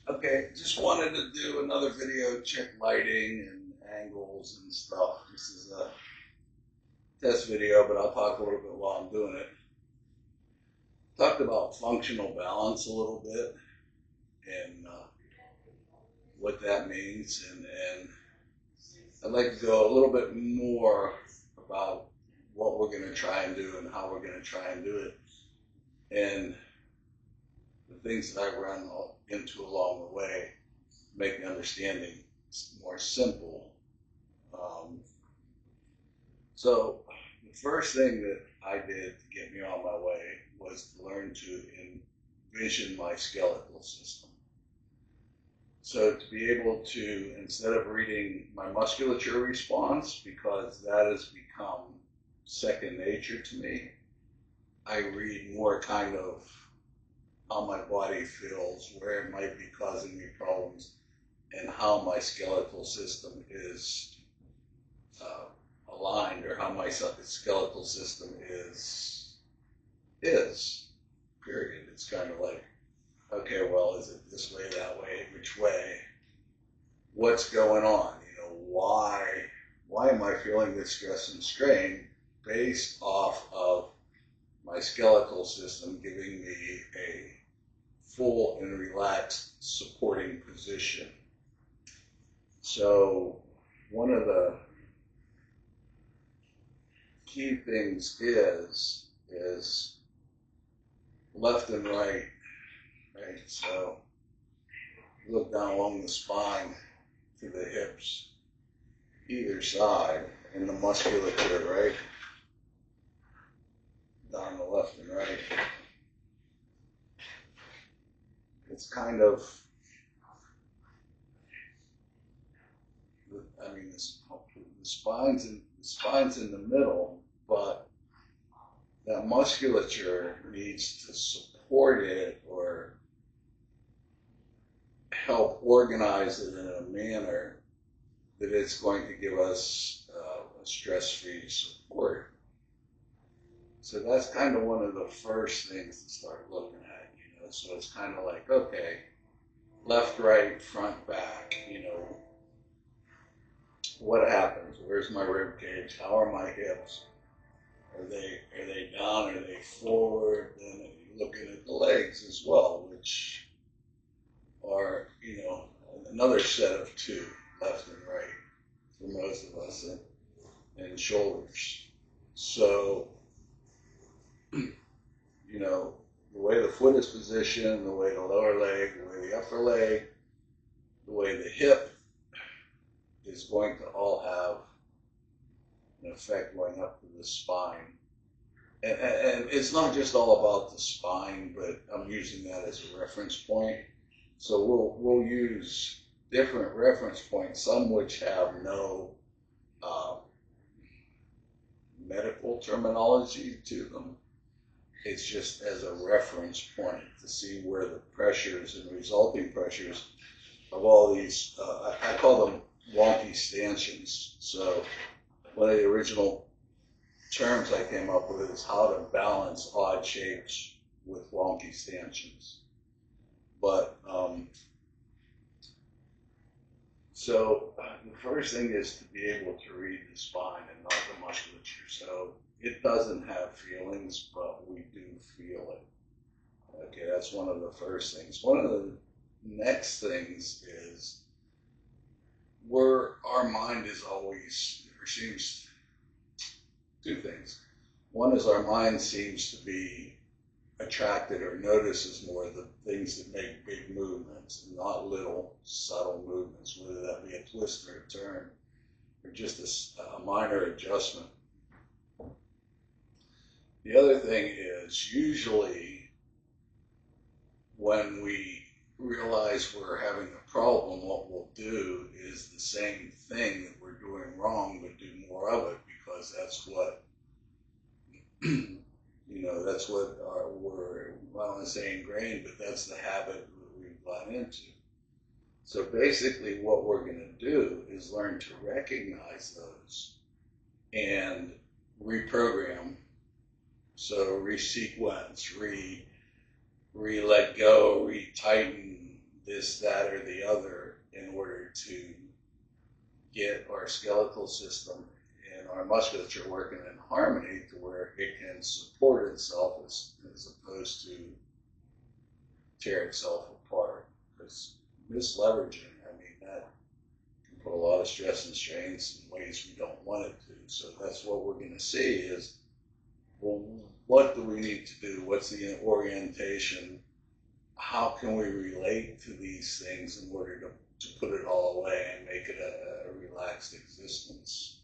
Okay, just wanted to do another video, check lighting and angles and stuff. This is a test video, but I'll talk a little bit while I'm doing it. Talked about functional balance a little bit and what that means, and I'd like to go a little bit more about what we're going to try and do and how we're going to try and do it, and the things that I run into along the way make the understanding more simple. Um, So the first thing that I did to get me on my way was to learn to envision my skeletal system. So to be able to, instead of reading my musculature response, because that has become second nature to me, I read more kind of how my body feels, where it might be causing me problems, and how my skeletal system is uh, aligned, or how my skeletal system is period. It's kind of like, okay, well, is it this way, that way, which way, what's going on, why am I feeling this stress and strain based off of my skeletal system giving me a full and relaxed supporting position. So one of the key things is left and right, right? So look down along the spine to the hips, either side, and the musculature, right? Down the left and right. It's kind of, I mean, the spine's in the middle, but that musculature needs to support it or help organize it in a manner that it's going to give us a stress-free support. So that's kind of one of the first things to start looking at. So it's kind of like, okay, left, right, front, back, what happens? Where's my rib cage? How are my hips? Are they down? Are they forward? Then you're looking at the legs as well, which are, another set of two, left and right, for most of us, and shoulders. So, the way the foot is positioned, the way the lower leg, the way the upper leg, the way the hip is going to all have an effect going up to the spine. And it's not just all about the spine, but I'm using that as a reference point. So we'll use different reference points, some which have no uh, medical terminology to them. It's just as a reference point to see where the pressures and resulting pressures of all these, I call them wonky stanchions. So one of the original terms I came up with is how to balance odd shapes with wonky stanchions. But so the first thing is to be able to read the spine and not the musculature. So it doesn't have feelings, but we do feel it. Okay, that's one of the first things. One of the next things is where our mind is always, there seems two things. One is our mind seems to be attracted or notices more the things that make big movements and not little subtle movements, whether that be a twist or a turn or just a minor adjustment. The other thing is usually when we realize we're having a problem, what we'll do is the same thing that we're doing wrong, but do more of it, because that's what that's what we're, I don't want to say ingrained, but that's the habit that we've gotten into. So basically what we're going to do is learn to recognize those and reprogram. So resequence, re let go, retighten, this, that, or the other in order to get our skeletal system and our musculature working in harmony to where it can support itself as opposed to tear itself apart. Because misleveraging, I mean, that can put a lot of stress and strains in ways we don't want it to. So that's what we're going to see is, well, what do we need to do? What's the orientation? How can we relate to these things in order to put it all away and make it a relaxed existence?